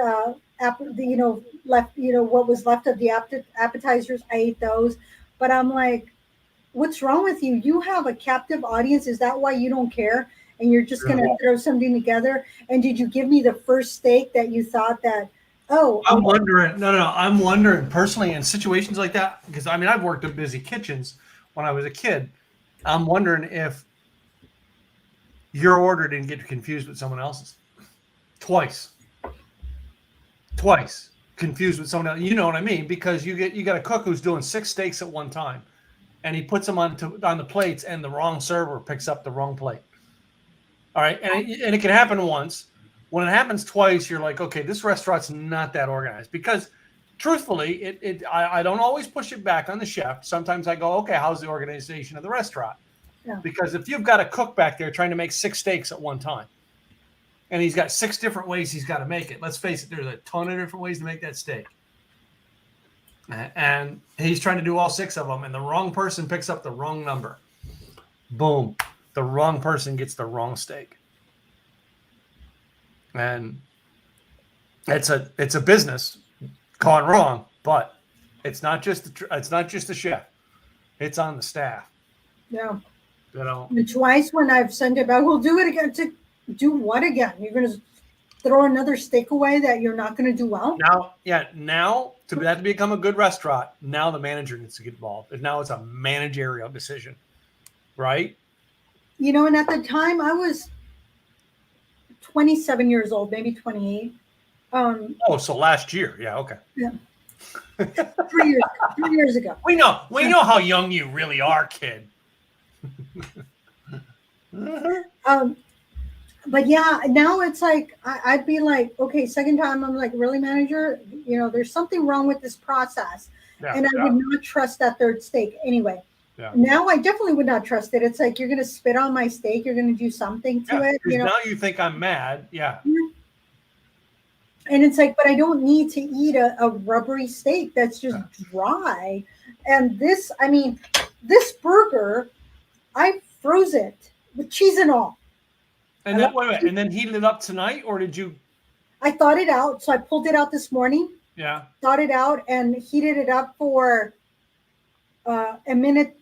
left, what was left of the appetizers. I ate those, but I'm like, what's wrong with you? You have a captive audience. Is that why you don't care? And you're just going to throw something together? And did you give me the first steak that you thought that, I'm wondering, I'm wondering personally in situations like that, because I've worked in busy kitchens when I was a kid. I'm wondering if your order didn't get confused with someone else's. Twice confused with someone else. You know what I mean? Because you got a cook who's doing 6 steaks at one time, and he puts them on the plates, and the wrong server picks up the wrong plate. All right, and it can happen once. When it happens twice, you're like, okay, this restaurant's not that organized. Because truthfully, I don't always push it back on the chef. Sometimes I go, okay, how's the organization of the restaurant? Yeah. Because if you've got a cook back there trying to make 6 steaks at one time, and he's got 6 different ways he's got to make it. Let's face it, there's a ton of different ways to make that steak. And he's trying to do all 6 of them, and the wrong person picks up the wrong number. Boom. The wrong person gets the wrong steak. And it's a business gone wrong, but it's not just the chef. It's on the staff. Yeah. And twice when I've sent it back, we'll do it again. To do what again? You're going to throw another steak away that you're not going to do well? Now to that to become a good restaurant, now the manager needs to get involved. And now it's a managerial decision, right? And at the time I was 27 years old, maybe 28. So last year. Yeah, okay. Yeah. 3 years ago. We know how young you really are, kid. But yeah, now it's like I'd be like, okay, second time I'm like, really, manager? There's something wrong with this process, and I would not trust that third steak anyway. Yeah. Now I definitely would not trust it. It's like you're going to spit on my steak. You're going to do something to it. Now you think I'm mad. Yeah. And it's like, but I don't need to eat a rubbery steak that's just dry. And this burger, I froze it with cheese and all. And then wait, and then heated it up tonight, or did you? I thawed it out, so I pulled it out this morning. Yeah. Thawed it out and heated it up for a minute,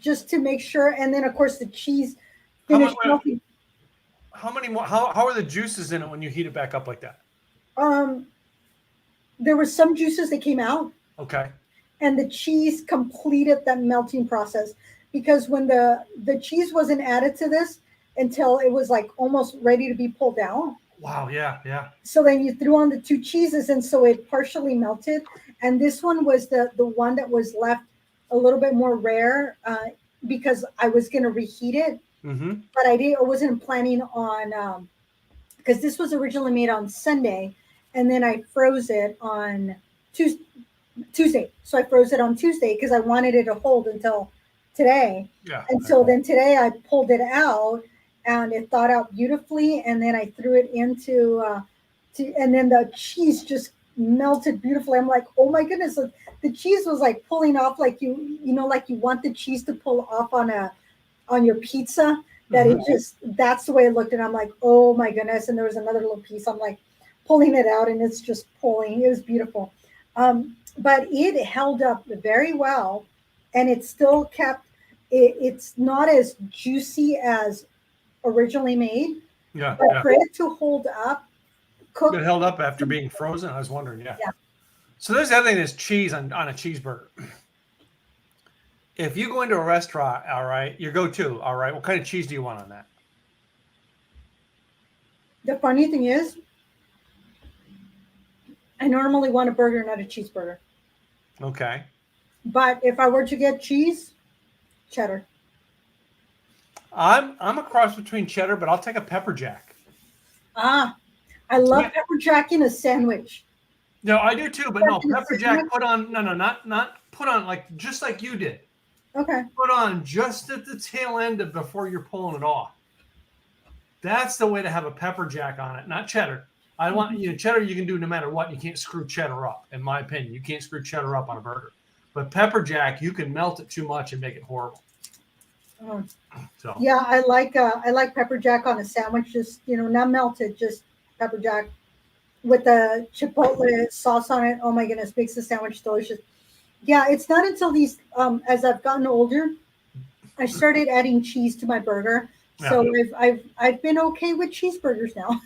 just to make sure. And then, of course, the cheese finished melting. How many more? How are the juices in it when you heat it back up like that? There were some juices that came out. Okay. And the cheese completed that melting process, because when the cheese wasn't added to this until it was like almost ready to be pulled out. Wow. Yeah. So then you threw on the 2 cheeses, and so it partially melted. And this one was the one that was left a little bit more rare because I was going to reheat it. Mm-hmm. But I wasn't planning on, because this was originally made on Sunday, and then I froze it on Tuesday. So I froze it on Tuesday because I wanted it to hold until today. Yeah. And so then today I pulled it out, and it thawed out beautifully, and then I threw it into, and then the cheese just melted beautifully. I'm like, oh my goodness, the cheese was like pulling off, like like you want the cheese to pull off on your pizza, that it just, that's the way it looked. And I'm like, oh my goodness. And there was another little piece. I'm like pulling it out, and it's just pulling. It was beautiful. But it held up very well, and it still kept, it's not as juicy as originally made. Yeah. But for it to hold up, it held up after being frozen. I was wondering. Yeah. So there's the other thing, is cheese on a cheeseburger. If you go into a restaurant, all right, your go-to, all right, what kind of cheese do you want on that? The funny thing is, I normally want a burger, not a cheeseburger. Okay. But if I were to get cheese, cheddar. I'm a cross between cheddar, but I'll take a pepper jack. I love Yeah. pepper jack in a sandwich. No, I do too, but no, Pepper pepper jack. jack put on not put on like just like you did. Okay. Put on just at the tail end of before you're pulling it off. That's the way to have a pepper jack on it, not cheddar. I want cheddar you can do no matter what. You can't screw cheddar up, in my opinion. You can't screw cheddar up on a burger. But pepper jack, you can melt it too much and make it horrible. Mm. So Yeah, I like pepper jack on a sandwich. Just not melted, just pepper jack with the chipotle sauce on it. Oh my goodness, makes the sandwich delicious. Yeah, it's not until these as I've gotten older, I started adding cheese to my burger. So I've been okay with cheeseburgers now.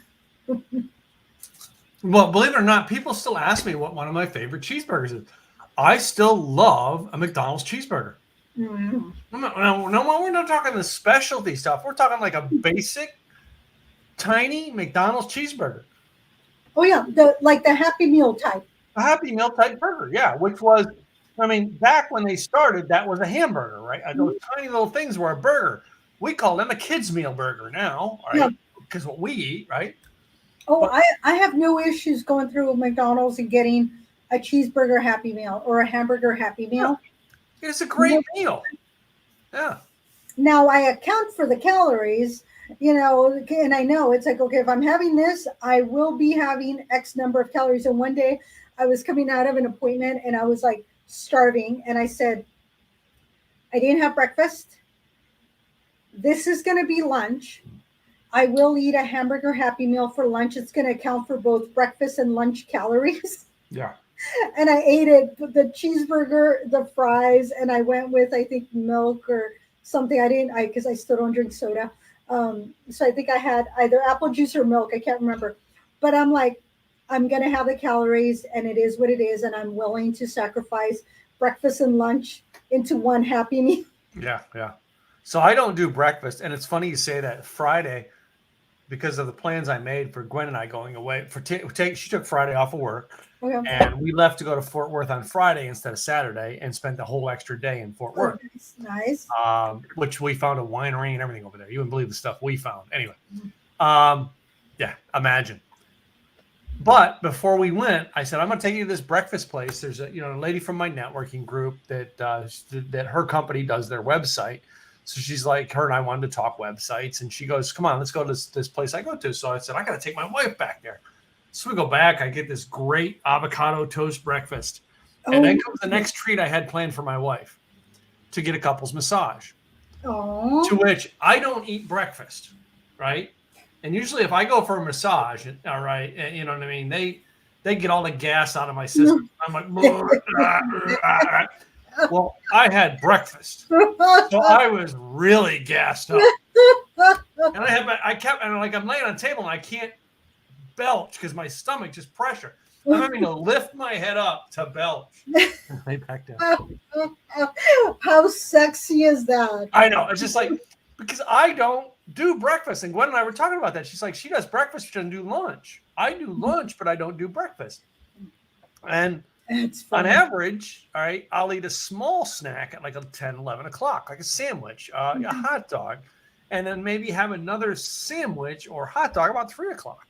Well, believe it or not, people still ask me what one of my favorite cheeseburgers is. I still love a McDonald's cheeseburger. Mm. No, we're not talking the specialty stuff. We're talking like a basic, tiny McDonald's cheeseburger. Oh yeah, the Happy Meal type. A Happy Meal type burger, yeah, which was, back when they started, that was a hamburger, right? Those tiny little things were a burger. We call them a kids' meal burger now, right? Because what we eat, right? Oh, I have no issues going through McDonald's and getting a cheeseburger Happy Meal or a hamburger Happy Meal. Yeah. It's a great meal. Yeah. Now I account for the calories, and I know it's like, okay, if I'm having this, I will be having X number of calories. And one day I was coming out of an appointment and I was like starving. And I said, I didn't have breakfast. This is going to be lunch. I will eat a hamburger Happy Meal for lunch. It's going to account for both breakfast and lunch calories. Yeah. And I ate it, the cheeseburger, the fries, and I went with, I think, milk or something. Because I still don't drink soda. So I think I had either apple juice or milk. I can't remember. But I'm like, I'm going to have the calories, and it is what it is. And I'm willing to sacrifice breakfast and lunch into one Happy Meal. Yeah, yeah. So I don't do breakfast. And it's funny you say that. Friday, because of the plans I made for Gwen and I going away, she took Friday off of work. Okay. And we left to go to Fort Worth on Friday instead of Saturday and spent the whole extra day in Fort Worth. Nice. Which we found a winery and everything over there. You wouldn't believe the stuff we found. Anyway, yeah, imagine. But before we went, I said, I'm going to take you to this breakfast place. There's a lady from my networking group that her company does their website. So she's like, her and I wanted to talk websites. And she goes, come on, let's go to this place I go to. So I said, I got to take my wife back there. So we go back. I get this great avocado toast breakfast. And then comes the next treat I had planned for my wife, to get a couple's massage. Aww. To which I don't eat breakfast, right? And usually if I go for a massage, all right, you know what I mean? They get all the gas out of my system. I'm like, well, I had breakfast. So I was really gassed up. And I'm laying on the table and I can't belch because my stomach just pressure. I'm having to lift my head up to belch. Lay back down. How sexy is that? I know. It's just like, because I don't do breakfast. And Gwen and I were talking about that. She's like, she does breakfast, she doesn't do lunch. I do lunch, but I don't do breakfast. And on average, all right, I'll eat a small snack at like 10, 11 o'clock, like a sandwich, a hot dog, and then maybe have another sandwich or hot dog about 3 o'clock.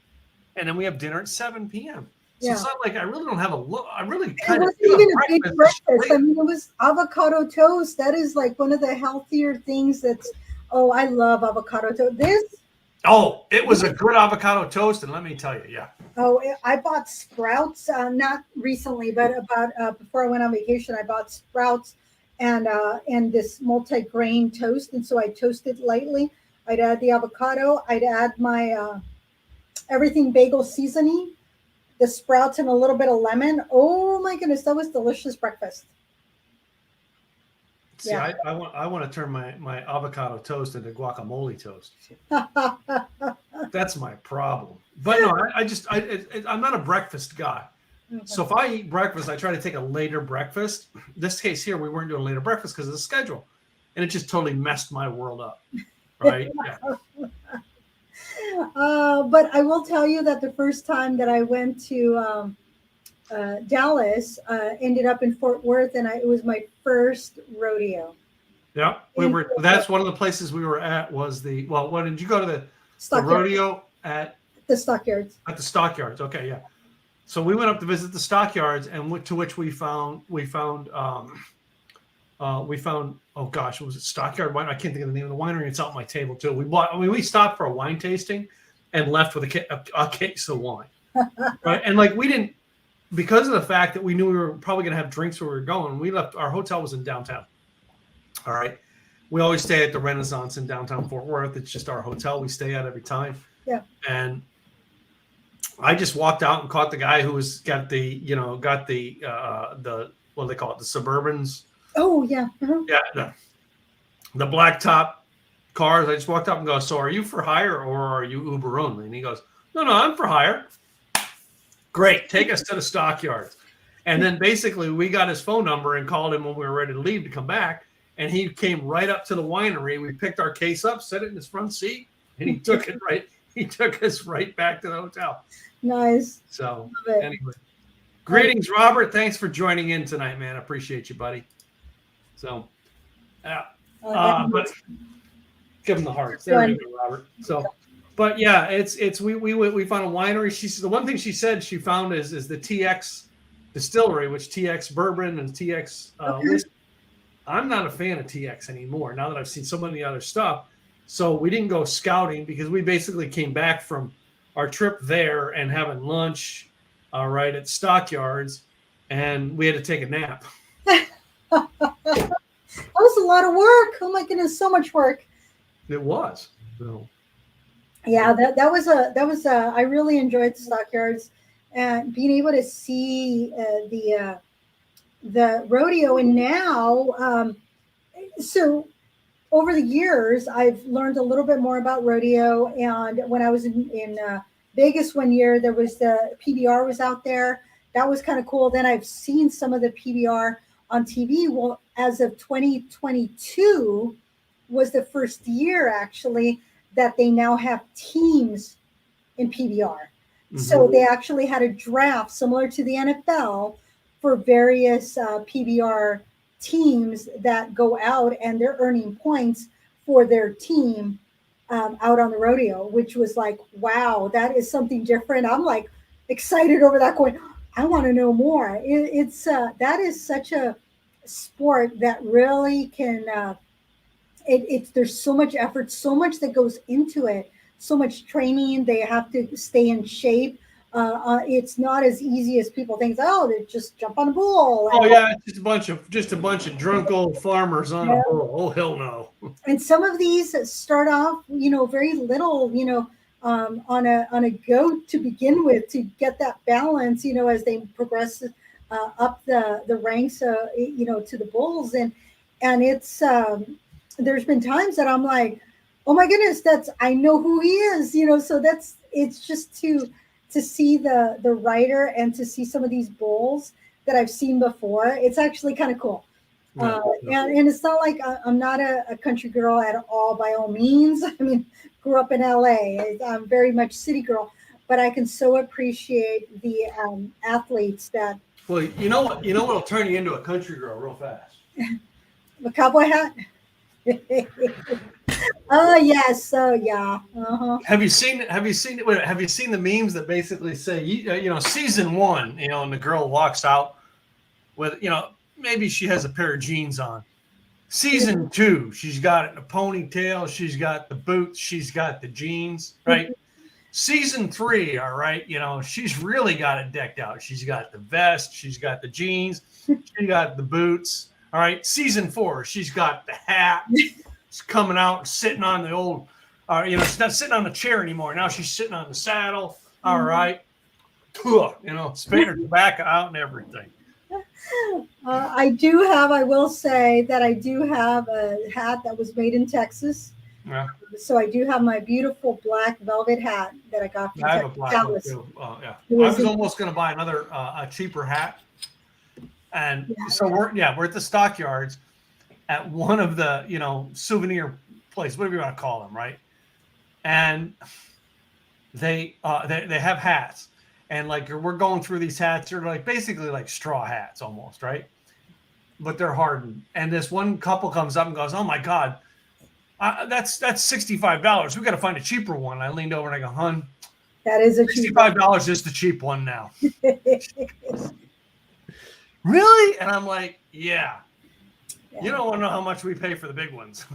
And then we have dinner at 7 p.m. So it's not like I really don't have I really kind of do a big breakfast. I mean, it was avocado toast. That is like one of the healthier things I love avocado toast. It was a good avocado toast. And let me tell you, yeah. Oh, I bought Sprouts, not recently, but about before I went on vacation, I bought Sprouts and this multi-grain toast. And so I toasted lightly. I'd add the avocado. I'd add my everything bagel seasoning, the Sprouts, and a little bit of lemon. Oh my goodness, that was delicious breakfast. See, I want to turn my avocado toast into guacamole toast. That's my problem. But no, I'm not a breakfast guy. Okay. So if I eat breakfast, I try to take a later breakfast. This case here, we weren't doing later breakfast because of the schedule, and it just totally messed my world up. Right? Yeah. But I will tell you that the first time that I went to Dallas, ended up in Fort Worth, and it was my first rodeo. Yeah, that's one of the places we were at. Was when did you go to the rodeo at? the stockyards. At the stockyards. Okay, yeah. So we went up to visit the stockyards, and to which we found oh gosh, was it Stockyard Wine? I can't think of the name of the winery. It's out on my table too. We stopped for a wine tasting and left with a case of wine. Right. And like we didn't, because of the fact that we knew we were probably going to have drinks where we were going, we left. Our hotel was in downtown. All right. We always stay at the Renaissance in downtown Fort Worth. It's just our hotel we stay at every time. Yeah. And I just walked out and caught the guy who got the what do they call it? The Suburbans. Oh yeah. Uh-huh. Yeah. The blacktop cars. I just walked up and go, so are you for hire or are you Uber only? And he goes, no, I'm for hire. Great. Take us to the stockyards. And then basically we got his phone number and called him when we were ready to leave to come back. And he came right up to the winery. We picked our case up, set it in his front seat, and he took us right back to the hotel. Nice. So anyway, greetings, Robert. Thanks for joining in tonight, man. I appreciate you, buddy. So, but give him the hearts. There you go, Robert. So, but yeah, we found a winery. She said the one thing she said she found is the TX distillery, which TX bourbon and TX whiskey. I'm not a fan of TX anymore now that I've seen so many other stuff. So we didn't go scouting because we basically came back from our trip there and having lunch, right at Stockyards, and we had to take a nap. That was a lot of work. Oh my goodness, so much work. It was. So. Yeah, that was I really enjoyed the stockyards and being able to see the rodeo. And now, so over the years, I've learned a little bit more about rodeo. And when I was in Vegas one year, there was the PBR was out there. That was kind of cool. Then I've seen some of the PBR on TV. Well, as of 2022 was the first year actually that they now have teams in PBR. Mm-hmm. So they actually had a draft similar to the NFL for various PBR teams that go out and they're earning points for their team out on the rodeo, which was like, wow, that is something different. I'm like excited over that going, I want to know more. It's that is such a sport that really can, there's so much effort, so much that goes into it, so much training. They have to stay in shape. It's not as easy as people think. Oh, they just jump on a bull. Oh yeah, it's just a bunch of drunk old farmers on a bull. Oh hell no. And some of these start off, very little, on a goat to begin with to get that balance, as they progress up the ranks, to the bulls, and it's there's been times that I'm like, oh my goodness, I know who he is, so it's just to see the rider and to see some of these bulls that I've seen before. It's actually kind of cool. And it's not like I'm not a country girl at all, by all means. I mean, grew up in LA. I'm very much city girl, but I can so appreciate the athletes that. Well, you know what'll turn you into a country girl real fast? The cowboy hat. Oh yes, so yeah. Uh-huh. Have you seen the memes that basically say season 1, and the girl walks out with maybe she has a pair of jeans on. Season 2, she's got it in a ponytail, she's got the boots, she's got the jeans, right? Season 3, all right, she's really got it decked out. She's got the vest, she's got the jeans, she got the boots. All right, season 4, she's got the hat. She's coming out, sitting on the old, she's not sitting on the chair anymore. Now she's sitting on the saddle. All right, spit her tobacco out and everything. I will say that I do have a hat that was made in Texas. Yeah. So I do have my beautiful black velvet hat that I got from I have a black one too. Yeah. I was almost going to buy another a cheaper hat. And so we're at the stockyards at one of the, souvenir places, whatever you want to call them. Right. And they have hats, and like we're going through these hats. They're like basically like straw hats almost. Right. But they're hardened. And this one couple comes up and goes, oh my God, that's $65. We got to find a cheaper one. I leaned over and I go, hun, That is a cheap $65 is the cheap one now. Really? And I'm like, yeah. You don't want to know how much we pay for the big ones.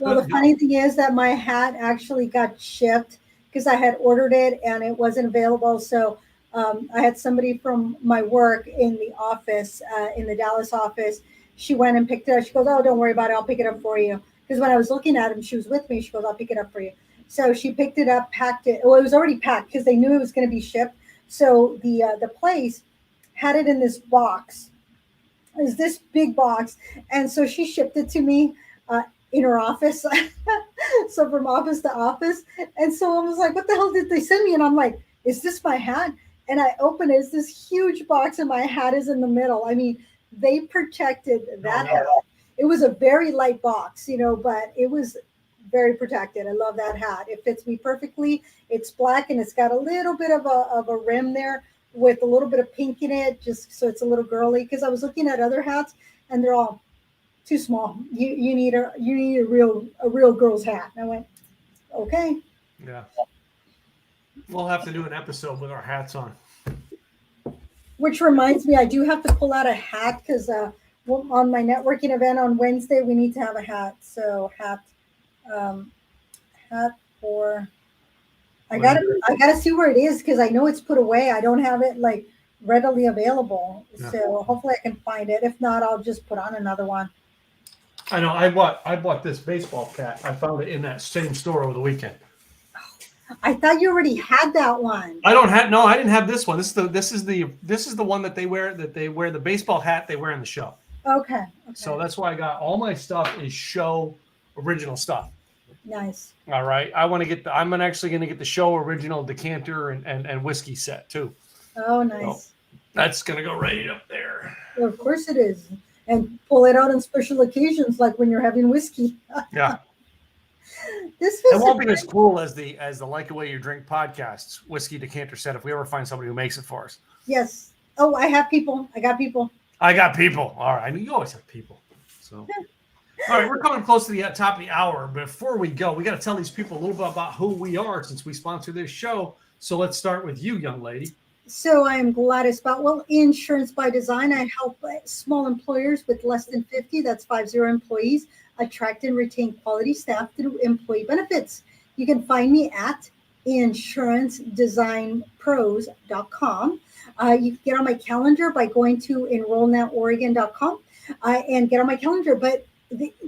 Well, the funny thing is that my hat actually got shipped because I had ordered it and it wasn't available. So I had somebody from my work in the office, in the Dallas office. She went and picked it up. She goes, "Oh, don't worry about it. I'll pick it up for you." Because when I was looking at him, she was with me. She goes, "I'll pick it up for you." So she picked it up, packed it. Well, it was already packed because they knew it was going to be shipped. So the place had it in this box. It was this big box. And so she shipped it to me in her office. So from office to office. And so I was like, what the hell did they send me? And I'm like, is this my hat? And I open it. It's this huge box and my hat is in the middle. I mean, they protected that hat. It was a very light box, but it was very protected. I love that hat. It fits me perfectly. It's black and it's got a little bit of a rim there with a little bit of pink in it, just so it's a little girly. Because I was looking at other hats and they're all too small. You need a real girl's hat. And I went, okay. Yeah. We'll have to do an episode with our hats on. Which reminds me, I do have to pull out a hat because on my networking event on Wednesday, we need to have a hat. So hat for. I gotta see where it is because I know it's put away. I don't have it like readily available. Yeah. So hopefully I can find it. If not, I'll just put on another one. I know. I bought this baseball cap. I found it in that same store over the weekend. I thought you already had that one. I didn't have this one. This is the one that they wear the baseball hat they wear in the show. Okay. So that's why I got all my stuff is show original stuff. Nice. All right. I'm actually going to get the show original decanter and whiskey set too. Oh, nice. So that's going to go right up there. Well, of course it is. And pull it out on special occasions like when you're having whiskey. Yeah. It won't be as cool as the Like the Way You Drink podcasts whiskey decanter set if we ever find somebody who makes it for us. Yes. Oh, I got people. I got people. All right. I mean, you always have people. So. All right, we're coming close to the top of the hour. Before we go, we got to tell these people a little bit about who we are since we sponsor this show. So let's start with you, young lady. So I am Gladys Boutwell, Insurance by Design. I help small employers with less than 50, that's 50 employees, attract and retain quality staff through employee benefits. You can find me at insurancedesignpros.com. You can get on my calendar by going to enrollnoworegon.com and get on my calendar. But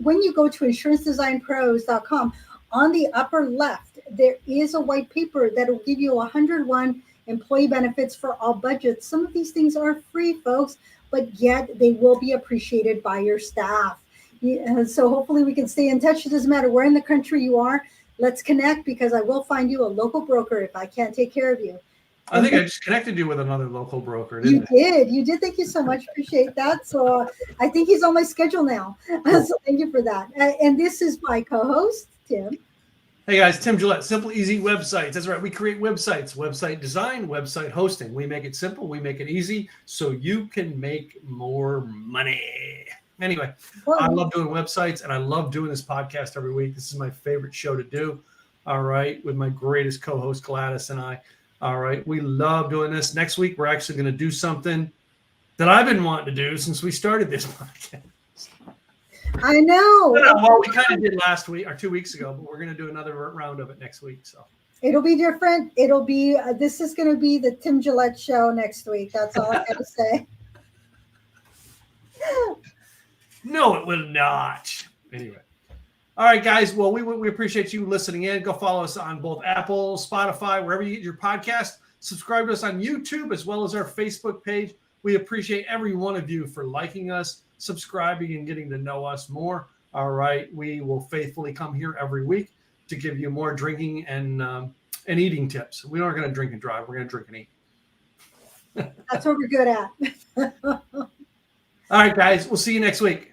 when you go to insurancedesignpros.com, on the upper left, there is a white paper that will give you 101 employee benefits for all budgets. Some of these things are free, folks, but yet they will be appreciated by your staff. So hopefully we can stay in touch. It doesn't matter where in the country you are. Let's connect because I will find you a local broker if I can't take care of you. I think I just connected you with another local broker. You did. Thank you so much. Appreciate that. So I think he's on my schedule now. So thank you for that. And this is my co-host, Tim. Hey guys, Tim Gillette, Simple Easy Websites. That's right. We create websites, website design, website hosting. We make it simple. We make it easy so you can make more money. Anyway, I love doing websites and I love doing this podcast every week. This is my favorite show to do. All right. With my greatest co-host, Gladys, and I. All right. We love doing this. Next week, we're actually going to do something that I've been wanting to do since we started this podcast. I know. Well, we kind of did last week or 2 weeks ago, but we're going to do another round of it next week. So it'll be different. It'll be, this is going to be the Tim Gillette show next week. That's all I got to say. No, it will not. Anyway. All right, guys. Well, we appreciate you listening in. Go follow us on both Apple, Spotify, wherever you get your podcast. Subscribe to us on YouTube as well as our Facebook page. We appreciate every one of you for liking us, subscribing, and getting to know us more. All right. We will faithfully come here every week to give you more drinking and eating tips. We aren't going to drink and drive. We're going to drink and eat. That's what we're good at. All right, guys. We'll see you next week.